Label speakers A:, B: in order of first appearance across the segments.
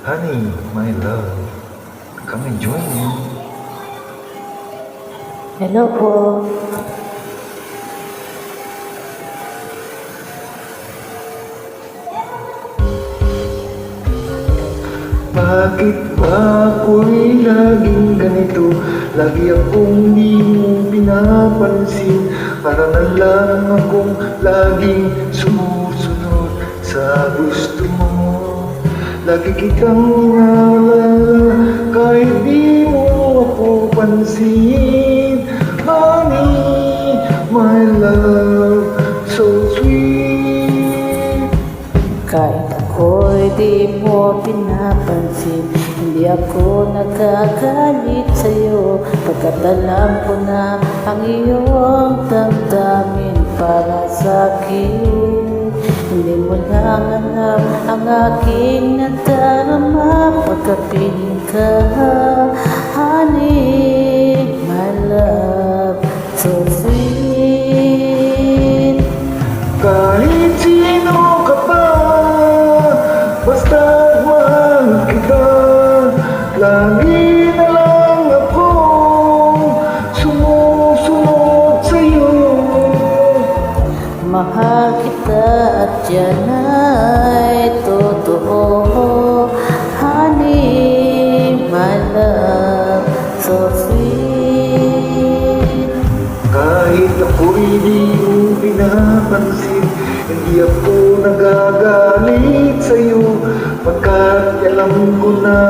A: Honey, my love, come and join me.
B: Hello po.
A: Bakit ba ako'y laging ganito? Lagi akong di mo pinapansin. Para na lang akong laging sumusunod sa gusto mo. Lagi kitang inaalala kahit di mo ako pansin. Honey, my love, so sweet.
B: Kahit ako'y di mo pinapansin, hindi ako nagkagalit sa'yo, pagkat alam ko na ang iyong damdamin para sa'kin. Hindi mo lang alam ang aking nadarama pagkapiling ka. Honey, my love, so sweet.
A: Kahit sino ka pa, basta mahal kita. Lagi na lang akong sumusunod sa'yo.
B: Mahal kita at yan ay totoo. Honey, my love, so sweet.
A: Kahit ako'y di mo pinapansin, hindi ako nagagalit sa'yo, pagkat alam ko na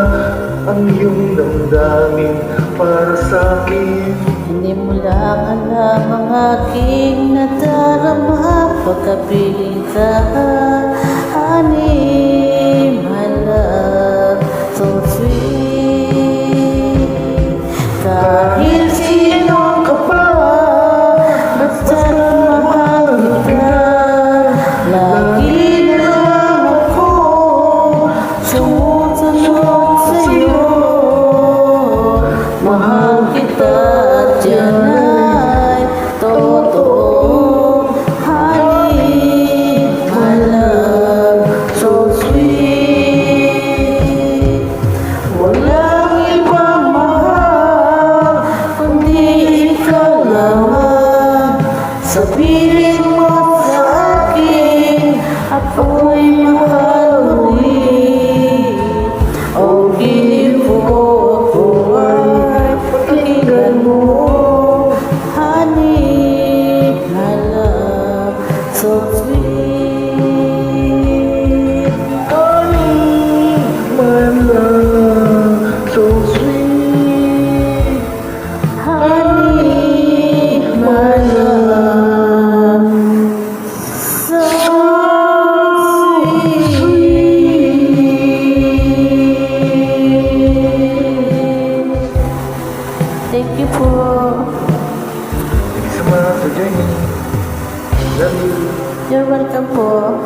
A: ang iyong damdamin para sa'kin.
B: Hindi mo lang alam ang aking nadarama pagkapiling ka. Honey, my love, so sweet. Kahit sino ka pa, basta mahal kita. Lagi na lang ako sumusunod sa'yo. Mahal kita at yan ay totoo. Honey, my love, so sweet. Walang ibang mahal kundi ikaw lamang. Sa piling mo sa akin, ako'y mahal ulit. Oh, beautiful, oh, ay pakinggan mo. Honey, my love, so sweet.
A: Honey, my love, so sweet.
B: Honey, my love, so sweet. Thank you po.
A: Thank you so much for joining. Love you.
B: You're welcome po.